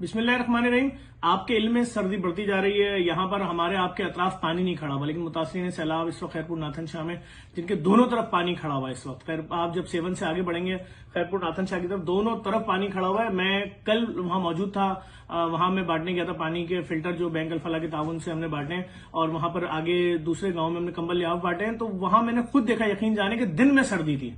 बिस्मिल्लाहिर्रहमानिर्रहीम। आपके इल्म में सर्दी बढ़ती जा रही है। यहाँ पर हमारे आपके अतराफ पानी नहीं खड़ा हुआ, लेकिन मुतासिरीन सैलाब इस वक्त खैरपुर नाथन शाह में जिनके दोनों तरफ पानी खड़ा हुआ है इस वक्त। खैर आप जब सेवन से आगे बढ़ेंगे खैरपुर नाथन शाह की तरफ दोनों तरफ पानी खड़ा हुआ है। मैं कल वहां मौजूद था, वहां मैं बांटने गया था पानी के फिल्टर जो बैंक अल फलाह के ताउन से हमने बांटे हैं, और वहां पर आगे दूसरे गांव में हमने कंबल लिहाफ बांटे हैं। तो वहां मैंने खुद देखा, यकीन जाने के दिन में सर्दी थी।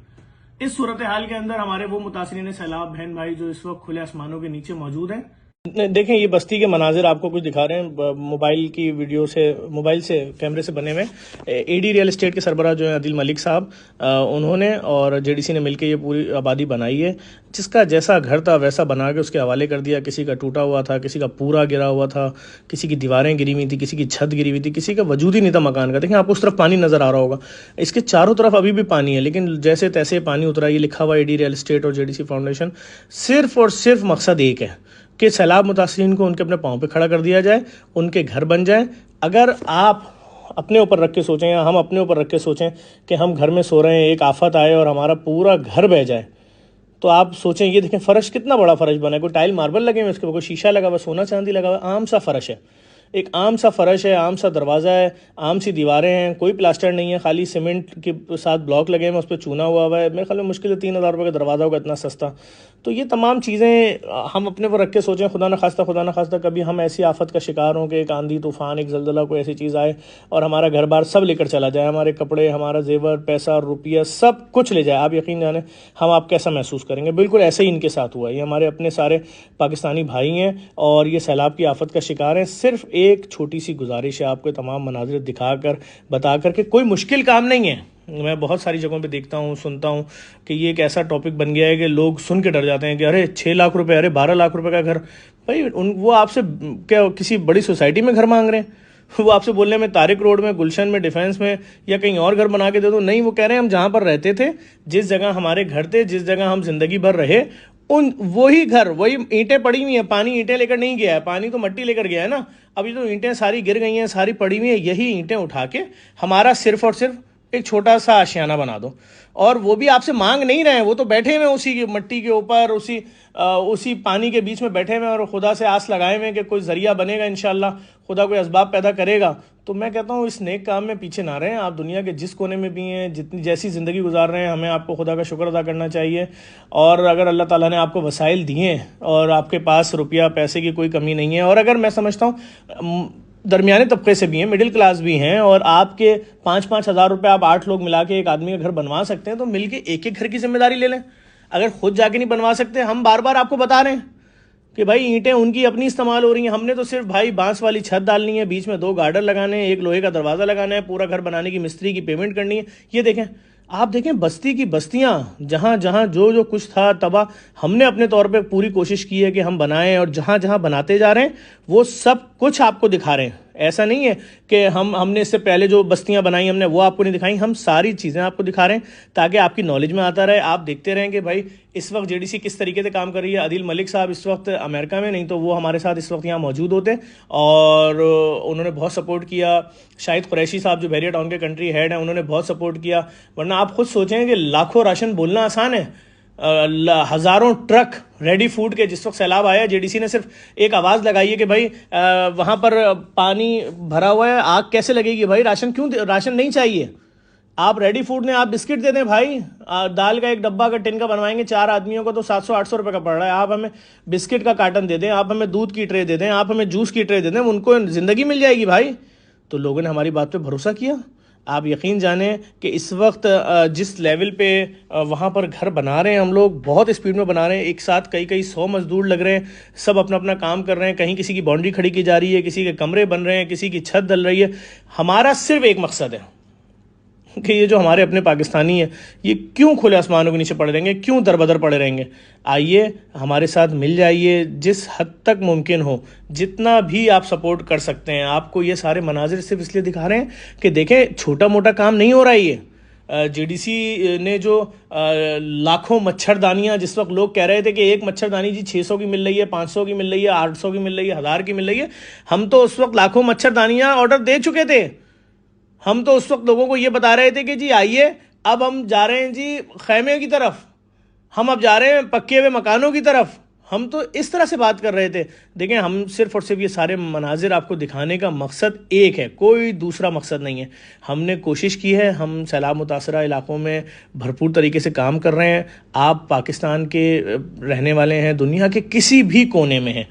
इस सूरत हाल के अंदर हमारे वो मुतासिरीन सैलाब बहन भाई जो इस वक्त खुले आसमानों के नीचे मौजूद हैं। देखें, ये बस्ती के मनाजिर आपको कुछ दिखा रहे हैं मोबाइल की वीडियो से, मोबाइल से कैमरे से बने हुए। एडी रियल एस्टेट के सरबराह जो है अदिल मलिक साहब, उन्होंने और जेडीसी ने मिलकर ये पूरी आबादी बनाई है। जिसका जैसा घर था वैसा बना के उसके हवाले कर दिया। किसी का टूटा हुआ था, किसी का पूरा गिरा हुआ था, किसी की दीवारें गिरी हुई थी, किसी की छत गिरी हुई थी, किसी का वजूद ही नहीं था मकान का। देखें, आपको उस तरफ पानी नजर आ रहा होगा, इसके चारों तरफ अभी भी पानी है, लेकिन जैसे तैसे पानी उतरा। ये लिखा हुआ एडी रियल एस्टेट और जेडीसी फाउंडेशन। सिर्फ और सिर्फ मकसद एक है कि सैलाब मुतासिरीन को उनके अपने पाँव पे खड़ा कर दिया जाए, उनके घर बन जाए। अगर आप अपने ऊपर रख के सोचें या हम अपने ऊपर रख के सोचें कि हम घर में सो रहे हैं, एक आफत आए और हमारा पूरा घर बह जाए, तो आप सोचें, ये देखें फर्श कितना बड़ा फर्श बना है। कोई टाइल मार्बल लगे हुए, उसके ऊपर कोई शीशा लगा हुआ, सोना चांदी लगा हुआ, आम सा फर्श है, एक आम सा फर्श है, आम सा दरवाज़ा है, आम सी दीवारें हैं, कोई प्लास्टर नहीं है, खाली सीमेंट के साथ ब्लॉक लगे हैं, उस पर चूना हुआ है। मेरे ख्याल में मुश्किल 3,000 रुपये का दरवाज़ा होगा, इतना सस्ता। तो ये तमाम चीज़ें हम अपने पर रख के सोचें, खुदा न खास्ता कभी हम ऐसी आफत का शिकार हों कि एक आंधी तूफ़ान, एक जल्जला, कोई ऐसी चीज़ आए और हमारा घर बार सब लेकर चला जाए, हमारे कपड़े, हमारा जेवर, पैसा, रुपया, सब कुछ ले जाए। आप यकीन जाने हम आप कैसा महसूस करेंगे। बिल्कुल ऐसे ही इनके साथ हुआ। ये हमारे अपने सारे पाकिस्तानी भाई हैं और ये सैलाब की आफत का शिकार हैं। सिर्फ एक छोटी सी गुजारिश है आपको, तमाम मनाजिर दिखाकर बताकर कि कोई मुश्किल काम नहीं है। मैं बहुत सारी जगहों पे देखता हूँ, सुनता हूँ कि ये एक ऐसा टॉपिक बन गया है कि लोग सुन के डर जाते हैं कि अरे 6 लाख रुपए, अरे 12 लाख रुपए का घर। भाई वो आपसे क्या किसी बड़ी सोसाइटी में घर मांग रहे हैं? वो आपसे बोलने में तारिक रोड में, गुलशन में, डिफेंस में या कहीं और घर बना के दे दो? नहीं, वो कह रहे हैं हम जहाँ पर रहते थे, जिस जगह हमारे घर थे, जिस जगह हम जिंदगी भर रहे, उन वही घर, वही ईंटें पड़ी हुई हैं। पानी ईंटें लेकर नहीं गया है, पानी तो मट्टी लेकर गया है ना। अभी तो ईंटें सारी गिर गई हैं, सारी पड़ी हुई हैं। यही ईंटें उठा के हमारा सिर्फ और सिर्फ एक छोटा सा आशियाना बना दो। और वो भी आपसे मांग नहीं रहे हैं, वो तो बैठे हुए उसी मट्टी के ऊपर, उसी पानी के बीच में बैठे हुए और खुदा से आस लगाए हुए कि कोई जरिया बनेगा, इंशाल्लाह खुदा कोई असबाब पैदा करेगा। तो मैं कहता हूँ इस नेक काम में पीछे ना रहें। आप दुनिया के जिस कोने में भी हैं, जितनी जैसी ज़िंदगी गुजार रहे हैं, हमें आपको खुदा का शुक्र अदा करना चाहिए। और अगर अल्लाह ताला ने आपको वसाइल दिए और आपके पास रुपया पैसे की कोई कमी नहीं है, और अगर मैं समझता हूँ दरमियाने तबके से भी हैं, मिडिल क्लास भी हैं, और आपके 5-5 हज़ार रुपये आप 8 लोग मिला के एक आदमी का घर बनवा सकते हैं, तो मिलके एक एक घर की जिम्मेदारी ले लें। अगर खुद जाके नहीं बनवा सकते, हम बार बार आपको बता रहे हैं कि भाई ईंटें उनकी अपनी इस्तेमाल हो रही हैं, हमने तो सिर्फ भाई बांस वाली छत डालनी है, बीच में 2 गार्डर लगाने हैं, एक लोहे का दरवाज़ा लगाना है, पूरा घर बनाने की मिस्त्री की पेमेंट करनी है। ये देखें, आप देखें बस्ती की बस्तियां, जहां जहां जो जो कुछ था तबाह, हमने अपने तौर पे पूरी कोशिश की है कि हम बनाएं, और जहां जहां बनाते जा रहे हैं वो सब कुछ आपको दिखा रहे हैं। ऐसा नहीं है कि हमने इससे पहले जो बस्तियां बनाई हमने वो आपको नहीं दिखाई, हम सारी चीज़ें आपको दिखा रहे हैं ताकि आपकी नॉलेज में आता रहे, आप देखते रहें कि भाई इस वक्त जेडीसी किस तरीके से काम कर रही है। अदिल मलिक साहब इस वक्त अमेरिका में, नहीं तो वो हमारे साथ इस वक्त यहाँ मौजूद होते और उन्होंने बहुत सपोर्ट किया। शाहिद कुरैशी साहब जो बैरिया टाउन के कंट्री हेड हैं, उन्होंने बहुत सपोर्ट किया। वरना आप खुद सोचें कि लाखों राशन बोलना आसान है, हज़ारों ट्रक रेडी फूड के जिस वक्त सैलाब आया, जेडीसी ने सिर्फ एक आवाज़ लगाई है कि भाई वहाँ पर पानी भरा हुआ है, आग कैसे लगेगी भाई, राशन नहीं चाहिए। आप रेडी फूड ने आप बिस्किट दे दें भाई, दाल का एक डब्बा अगर टिन का बनवाएंगे 4 आदमियों को तो 700-800 रुपये का पड़ रहा है। आप हमें बिस्किट का कार्टन दे दें, आप हमें दूध की ट्रे दे दें, आप हमें जूस की ट्रे दे दें, उनको ज़िंदगी मिल जाएगी भाई। तो लोगों ने हमारी बात पे भरोसा किया। आप यकीन जानें कि इस वक्त जिस लेवल पे वहाँ पर घर बना रहे हैं हम लोग, बहुत स्पीड में बना रहे हैं। एक साथ कई 100 मजदूर लग रहे हैं, सब अपना अपना काम कर रहे हैं। कहीं किसी की बाउंड्री खड़ी की जा रही है, किसी के कमरे बन रहे हैं, किसी की छत डल रही है। हमारा सिर्फ एक मकसद है कि ये जो हमारे अपने पाकिस्तानी है, ये क्यों खुले आसमानों के नीचे पड़े रहेंगे, क्यों दरबदर पड़े रहेंगे। आइए हमारे साथ मिल जाइए, जिस हद तक मुमकिन हो, जितना भी आप सपोर्ट कर सकते हैं। आपको ये सारे मनाजिर सिर्फ इसलिए दिखा रहे हैं कि देखें छोटा मोटा काम नहीं हो रहा है। ये जेडीसी ने जो लाखों मच्छरदानियां, जिस वक्त लोग कह रहे थे कि एक मच्छरदानी जी 600 की मिल रही है, 500 की मिल रही है, 800 की मिल रही है, 1000 की मिल रही है, हम तो उस वक्त लाखों मच्छरदानियां ऑर्डर दे चुके थे। हम तो उस वक्त लोगों को ये बता रहे थे कि जी आइए, अब हम जा रहे हैं जी खैमे की तरफ, हम अब जा रहे हैं पक्के हुए मकानों की तरफ, ہم تو اس طرح سے بات کر رہے تھے. دیکھیں ہم صرف اور صرف یہ سارے مناظر آپ کو دکھانے کا مقصد ایک ہے, کوئی دوسرا مقصد نہیں ہے. ہم نے کوشش کی ہے, ہم سیلاب متاثرہ علاقوں میں بھرپور طریقے سے کام کر رہے ہیں. آپ پاکستان کے رہنے والے ہیں, دنیا کے کسی بھی کونے میں ہیں,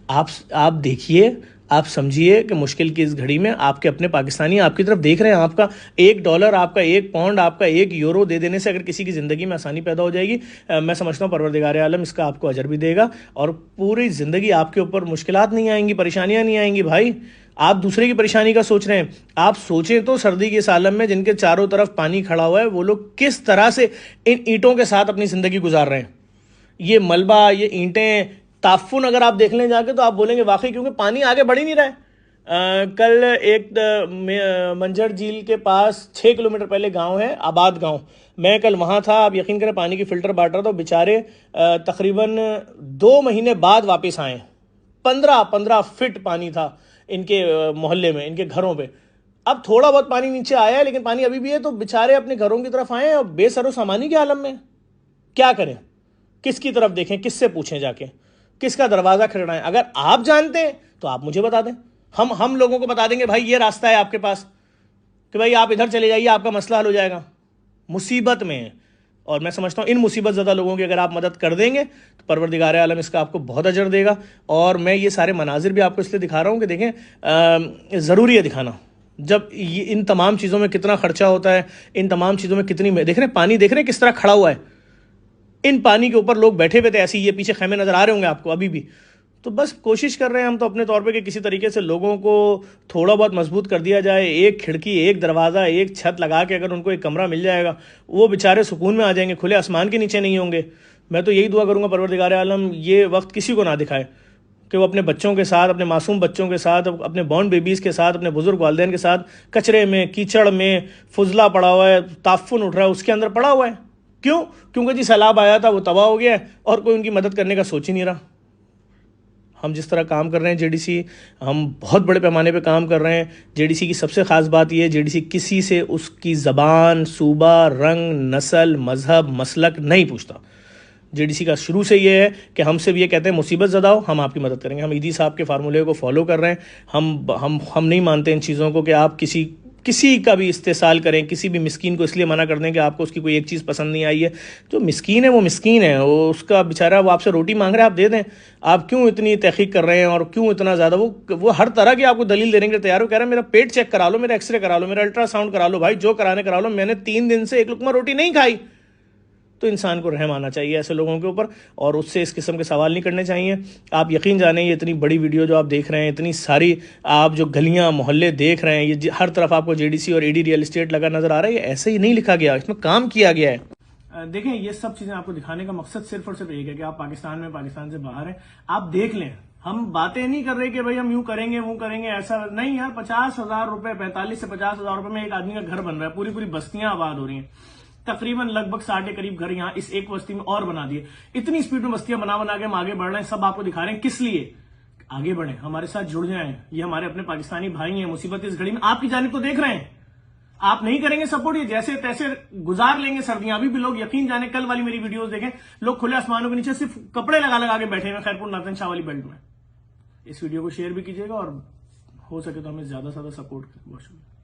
آپ دیکھیے, آپ سمجھیے کہ مشکل کی اس گھڑی میں آپ کے اپنے پاکستانی آپ کی طرف دیکھ رہے ہیں. آپ کا $1, آپ کا £1, آپ کا €1 دے دینے سے اگر کسی کی زندگی میں آسانی پیدا ہو جائے گی, میں سمجھتا ہوں پروردگار عالم اس کا آپ کو اجر بھی دے گا, اور پوری زندگی آپ کے اوپر مشکلات نہیں آئیں گی, پریشانیاں نہیں آئیں گی. بھائی آپ دوسرے کی پریشانی کا سوچ رہے ہیں, آپ سوچیں تو سردی کے اس عالم میں جن کے چاروں طرف پانی کھڑا ہوا ہے, وہ لوگ کس طرح سے ان اینٹوں کے ساتھ اپنی زندگی گزار رہے ہیں. یہ ملبہ, یہ اینٹیں, تعفن اگر آپ دیکھ لیں جا کے تو آپ بولیں گے واقعی, کیونکہ پانی آگے بڑھ ہی نہیں رہا ہے. کل ایک منجر جھیل کے پاس 6 کلومیٹر پہلے گاؤں ہے, آباد گاؤں, میں کل وہاں تھا. آپ یقین کریں پانی کی فلٹر بانٹ رہا تھا, بیچارے تقریباً 2 مہینے بعد واپس آئے. 15 فٹ پانی تھا ان کے محلے میں, ان کے گھروں پہ. اب تھوڑا بہت پانی نیچے آیا ہے لیکن پانی ابھی بھی ہے, تو بیچارے اپنے گھروں کی طرف آئے اور بے سر و سامانی کے عالم میں. کیا کریں, کس کی طرف دیکھیں, کس سے پوچھیں جا کے, کس کا دروازہ کھڑکائیں؟ اگر آپ جانتے ہیں تو آپ مجھے بتا دیں, ہم لوگوں کو بتا دیں گے بھائی یہ راستہ ہے آپ کے پاس, کہ بھائی آپ ادھر چلے جائیے, آپ کا مسئلہ حل ہو جائے گا. مصیبت میں ہے, اور میں سمجھتا ہوں ان مصیبت زدہ لوگوں کی اگر آپ مدد کر دیں گے تو پروردگار عالم اس کا آپ کو بہت اجر دے گا. اور میں یہ سارے مناظر بھی آپ کو اس لیے دکھا رہا ہوں کہ دیکھیں ضروری ہے دکھانا. جب ان تمام چیزوں میں کتنا خرچہ ہوتا ہے, ان تمام چیزوں میں کتنی, دیکھ رہے ہیں پانی, دیکھ رہے ہیں کس طرح کھڑا ہوا ہے. ان پانی کے اوپر لوگ بیٹھے ہوئے تھے ایسے ہی, یہ پیچھے خیمے نظر آ رہے ہوں گے آپ کو ابھی بھی. تو بس کوشش کر رہے ہیں ہم تو اپنے طور پہ کہ کسی طریقے سے لوگوں کو تھوڑا بہت مضبوط کر دیا جائے. ایک کھڑکی, ایک دروازہ, ایک چھت لگا کے اگر ان کو ایک کمرہ مل جائے گا, وہ بیچارے سکون میں آ جائیں گے, کھلے آسمان کے نیچے نہیں ہوں گے. میں تو یہی دعا کروں گا پروردگار عالم یہ وقت کسی کو نہ دکھائے کہ وہ اپنے بچوں کے ساتھ, اپنے معصوم بچوں کے ساتھ, اپنے بورن بیبیز کے ساتھ, اپنے بزرگ والدین کے ساتھ کچرے میں, کیچڑ میں, فضلہ پڑا ہوا ہے, تعفن اٹھ رہا ہے, اس کے اندر پڑا ہوا ہے. کیوں؟ کیونکہ جی سیلاب آیا تھا, وہ تباہ ہو گیا اور کوئی ان کی مدد کرنے کا سوچ ہی نہیں رہا. ہم جس طرح کام کر رہے ہیں JDC, ہم بہت بڑے پیمانے پہ کام کر رہے ہیں. JDC کی سب سے خاص بات یہ ہے, JDC کسی سے اس کی زبان, صوبہ, رنگ, نسل, مذہب, مسلک نہیں پوچھتا. JDC کا شروع سے یہ ہے کہ ہم صرف یہ کہتے ہیں مصیبت زدہ ہو, ہم آپ کی مدد کریں گے. ہم ایدی صاحب کے فارمولے کو فالو کر رہے ہیں. ہم نہیں مانتے ان چیزوں کو کہ آپ کسی کا بھی استحصال کریں, کسی بھی مسکین کو اس لیے منع کر دیں کہ آپ کو اس کی کوئی ایک چیز پسند نہیں آئی ہے. جو مسکین ہے وہ مسکین ہے, وہ اس کا بیچارہ, وہ آپ سے روٹی مانگ رہا ہے, آپ دے دیں. آپ کیوں اتنی تحقیق کر رہے ہیں اور کیوں اتنا زیادہ وہ ہر طرح کی آپ کو دلیل دینے کے تیار ہو, کہہ رہا ہے میرا پیٹ چیک کرا لو, میرا ایکس رے کرا لو, میرا الٹرا ساؤنڈ کرا لو. بھائی جو کرانے کرا لو, میں نے 3 دن سے ایک لقمہ روٹی نہیں کھائی. تو انسان کو رحم آنا چاہیے ایسے لوگوں کے اوپر, اور اس سے اس قسم کے سوال نہیں کرنے چاہیے. آپ یقین جانیں یہ اتنی بڑی ویڈیو جو آپ دیکھ رہے ہیں, اتنی ساری آپ جو گلیاں محلے دیکھ رہے ہیں, یہ ہر طرف آپ کو JDC اور ED ریئل اسٹیٹ لگا نظر آ رہا ہے, یہ ایسے ہی نہیں لکھا گیا, اس میں کام کیا گیا ہے. دیکھیں یہ سب چیزیں آپ کو دکھانے کا مقصد صرف اور صرف ایک ہے کہ آپ پاکستان میں, پاکستان سے باہر ہیں, آپ دیکھ لیں. ہم باتیں نہیں کر رہے کہ بھائی ہم یوں کریں گے, وہ کریں گے, ایسا نہیں یار. 50,000 روپے, 45 سے 50,000 روپے میں ایک آدمی کا گھر بن رہا ہے, پوری بستیاں آباد ہو رہی ہیں. تقریباً لگ بھگ 60 کے قریب گھر یہاں اس ایک بستی میں اور بنا دیے. اتنی سپیڈ میں بستیاں بنا کے ہم آگے بڑھ رہے ہیں. سب آپ کو دکھا رہے ہیں کس لیے, آگے بڑھیں, ہمارے ساتھ جڑ جائیں. یہ ہمارے اپنے پاکستانی بھائی ہیں, مصیبت اس گھڑی میں آپ کی جانب تو دیکھ رہے ہیں. آپ نہیں کریں گے سپورٹ, یہ جیسے تیسے گزار لیں گے سردیاں. ابھی بھی لوگ یقین جانے, کل والی میری ویڈیوز دیکھیں, لوگ کھلے آسمانوں کے نیچے صرف کپڑے لگا کے بیٹھے ہیں خیرپور ناتن شاہ والی بیلٹ میں. اس ویڈیو کو شیئر بھی کیجیے گا اور ہو سکے تو ہمیں زیادہ سے زیادہ سپورٹ کریں. بہت شکریہ.